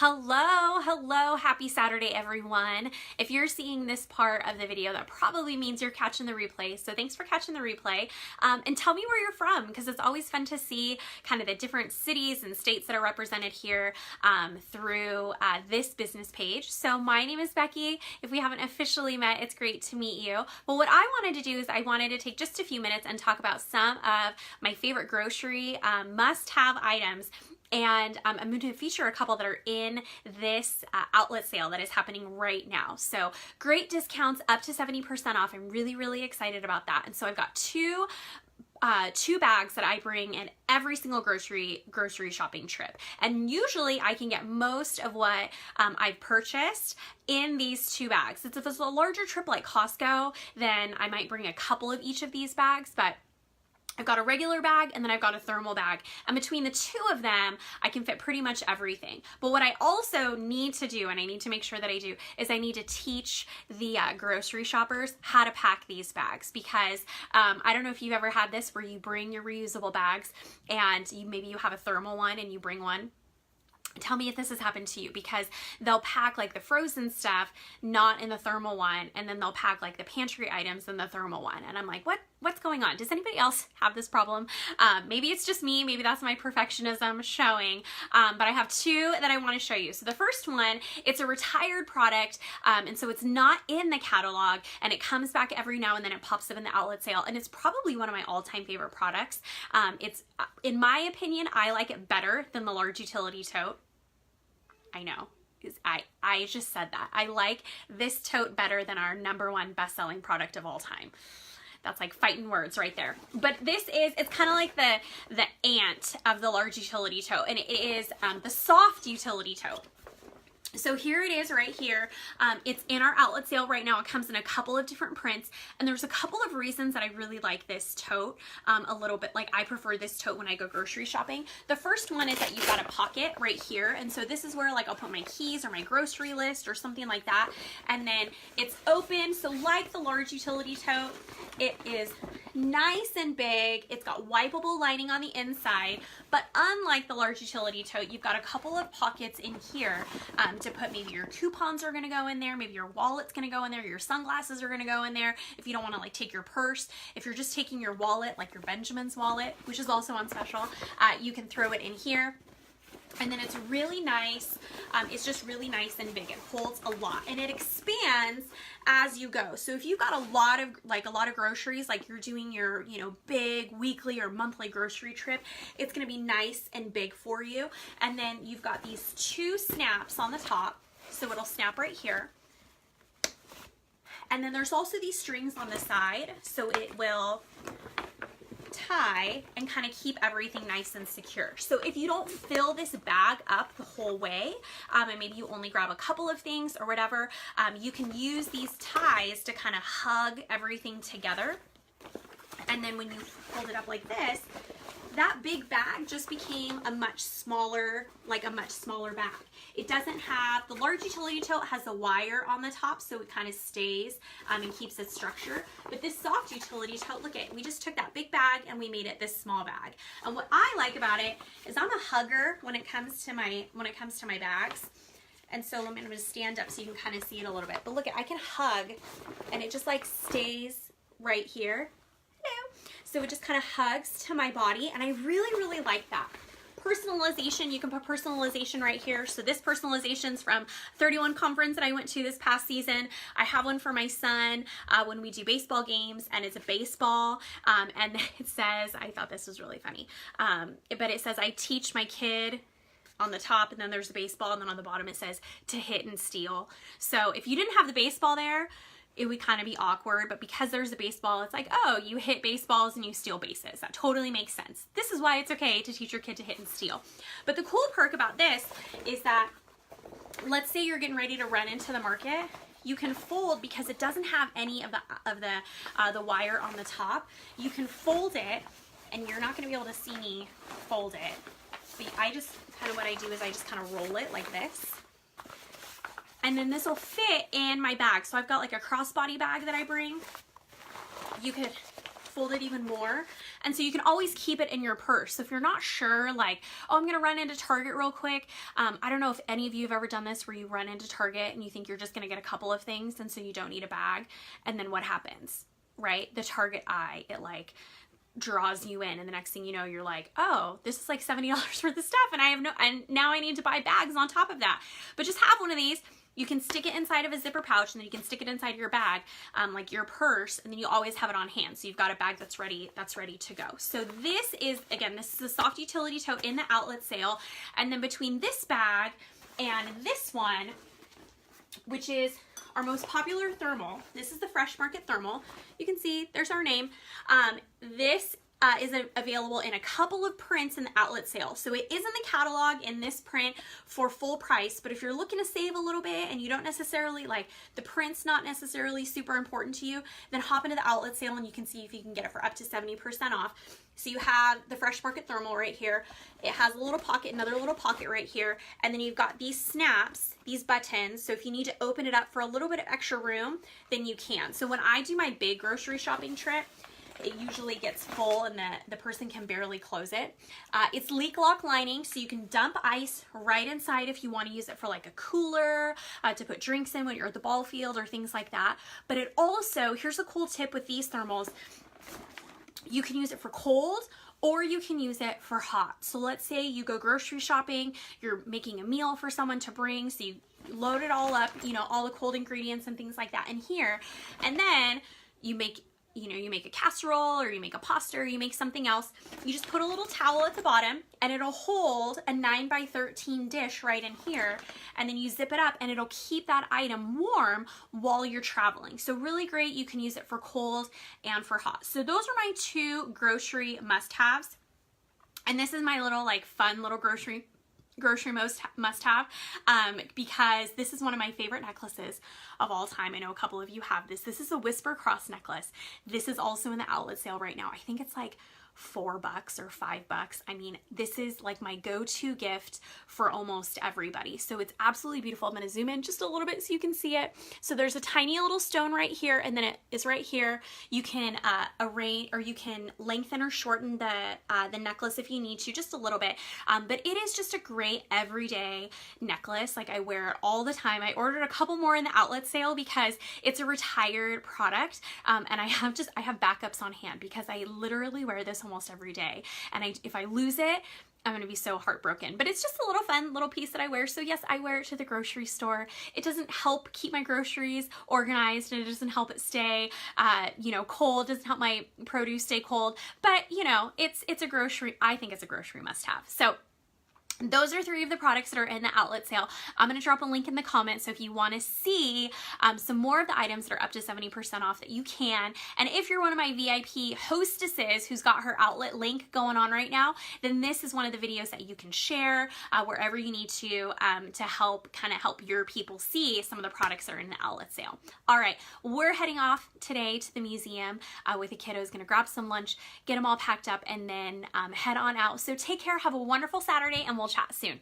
Hello, happy Saturday everyone. If you're seeing this part of the video, that probably means you're catching the replay, so thanks for catching the replay. And tell me where you're from, because it's always fun to see kind of the different cities and states that are represented here through this business page. So my name is Becky. If we haven't officially met, it's great to meet you. Well, what I wanted to do is I wanted to take just a few minutes and talk about some of my favorite grocery must-have items. And I'm going to feature a couple that are in this outlet sale that is happening right now. So great discounts, up to 70% off. I'm really excited about that. And so I've got two bags that I bring in every single grocery shopping trip. And usually I can get most of what I've purchased in these two bags. If it's a larger trip like Costco, then I might bring a couple of each of these bags, but I've got a regular bag and then I've got a thermal bag, and between the two of them I can fit pretty much everything. But what I also need to do, and I need to make sure that I do, is I need to teach the grocery shoppers how to pack these bags, because I don't know if you've ever had this where you bring your reusable bags and maybe you have a thermal one and you bring one. Tell me if this has happened to you, because they'll pack like the frozen stuff not in the thermal one, and then they'll pack like the pantry items in the thermal one, and I'm like, what's going on? Does anybody else have this problem? Maybe it's just me, maybe that's my perfectionism showing, but I have two that I want to show you. So the first one, it's a retired product, and so it's not in the catalog, and it comes back every now and then. It pops up in the outlet sale, and it's probably one of my all-time favorite products. It's, in my opinion, I like it better than the large utility tote. I know, I just said that. I like this tote better than our #1 best-selling product of all time. That's like fighting words right there. But this is, it's kind of like the ant of the large utility tote, and it is the soft utility tote. So here it is right here. It's in our outlet sale right now. It comes in a couple of different prints, and there's a couple of reasons that I really like this tote a little bit. Like, I prefer this tote when I go grocery shopping. The first one is that you've got a pocket right here, and so this is where like I'll put my keys or my grocery list or something like that. And then it's open, so like the large utility tote, it is nice and big. It's got wipeable lining on the inside, but unlike the large utility tote, you've got a couple of pockets in here to put, maybe your coupons are going to go in there, maybe your wallet's going to go in there, your sunglasses are going to go in there. If you don't want to like take your purse, if you're just taking your wallet, like your Benjamin's wallet, which is also on special, you can throw it in here. And then it's really nice. It's just really nice and big. It holds a lot, and it expands as you go. So if you've got a lot of groceries, like you're doing your, big weekly or monthly grocery trip, it's going to be nice and big for you. And then you've got these two snaps on the top, so it'll snap right here. And then there's also these strings on the side, so it will tie and kind of keep everything nice and secure. So if you don't fill this bag up the whole way, and maybe you only grab a couple of things or whatever, you can use these ties to kind of hug everything together. And then when you hold it up like this, that big bag just became a much smaller bag. It doesn't have, the large utility tote has a wire on the top, so it kind of stays and keeps its structure. But this soft utility tote, look at, we just took that big bag and we made it this small bag. And what I like about it is I'm a hugger when it comes to my bags. And so I'm going to stand up so you can kind of see it a little bit. But look at, I can hug and it just like stays right here. So it just kind of hugs to my body, and I really like that. Personalization, you can put personalization right here. So this personalization's from 31 conference that I went to this past season. I have one for my son when we do baseball games, and it's a baseball, and it says, I thought this was really funny, but it says, I teach my kid on the top, and then there's the baseball, and then on the bottom it says, to hit and steal. So if you didn't have the baseball there, it would kind of be awkward, but because there's a baseball, it's like, oh, you hit baseballs and you steal bases. That totally makes sense. This is why it's okay to teach your kid to hit and steal. But the cool perk about this is that, let's say you're getting ready to run into the market, you can fold, because it doesn't have any of the wire on the top. You can fold it, and you're not going to be able to see me fold it. But I just kind of, what I do is I just kind of roll it like this. And then this will fit in my bag. So I've got like a crossbody bag that I bring. You could fold it even more. And so you can always keep it in your purse. So if you're not sure, like, oh, I'm gonna run into Target real quick. I don't know if any of you have ever done this where you run into Target and you think you're just gonna get a couple of things and so you don't need a bag. And then what happens, right? The Target eye, it like draws you in, and the next thing you know, you're like, oh, this is like $70 worth of stuff and now I need to buy bags on top of that. But just have one of these. You can stick it inside of a zipper pouch, and then you can stick it inside your bag, like your purse, and then you always have it on hand. So you've got a bag that's ready to go. So this is, again, this is a soft utility tote in the outlet sale. And then between this bag and this one, which is our most popular thermal, this is the Fresh Market thermal. You can see there's our name. This is available in a couple of prints in the outlet sale. So it is in the catalog in this print for full price, but if you're looking to save a little bit and you don't necessarily, like, the print's not necessarily super important to you, then hop into the outlet sale and you can see if you can get it for up to 70% off. So you have the Fresh Market thermal right here. It has a little pocket, another little pocket right here, and then you've got these snaps, these buttons, so if you need to open it up for a little bit of extra room, then you can. So when I do my big grocery shopping trip, it usually gets full and the person can barely close it. It's leak lock lining, so you can dump ice right inside if you want to use it for like a cooler, to put drinks in when you're at the ball field or things like that. But it also, here's a cool tip with these thermals, you can use it for cold or you can use it for hot. So let's say you go grocery shopping, you're making a meal for someone to bring, so you load it all up, you know, all the cold ingredients and things like that in here, and then you make a casserole or you make a pasta or you make something else, you just put a little towel at the bottom and it'll hold a 9x13 dish right in here, and then you zip it up and it'll keep that item warm while you're traveling. So really great. You can use it for cold and for hot. So those are my two grocery must-haves. And this is my little like fun little grocery must-have, because this is one of my favorite necklaces of all time. I know a couple of you have this. This is a Whisper Cross necklace. This is also in the outlet sale right now. I think it's like $4 or $5. I mean, this is like my go-to gift for almost everybody. So it's absolutely beautiful. I'm going to zoom in just a little bit so you can see it. So there's a tiny little stone right here, and then it is right here. You can arrange, or you can lengthen or shorten the necklace if you need to, just a little bit. But it is just a great everyday necklace. Like, I wear it all the time. I ordered a couple more in the outlet sale because it's a retired product, and I have backups on hand because I literally wear this almost every day, and if I lose it, I'm gonna be so heartbroken. But it's just a little fun little piece that I wear. So yes, I wear it to the grocery store. It doesn't help keep my groceries organized, and it doesn't help it stay cold. It doesn't help my produce stay cold, but it's a grocery, I think it's a grocery must-have. So those are 3 of the products that are in the outlet sale. I'm going to drop a link in the comments, so if you want to see some more of the items that are up to 70% off, that you can. And if you're one of my VIP hostesses who's got her outlet link going on right now, then this is one of the videos that you can share wherever you need to help your people see some of the products that are in the outlet sale. All right, we're heading off today to the museum with the kiddos. Going to grab some lunch, get them all packed up, and then head on out. So take care, have a wonderful Saturday, and we'll chat soon.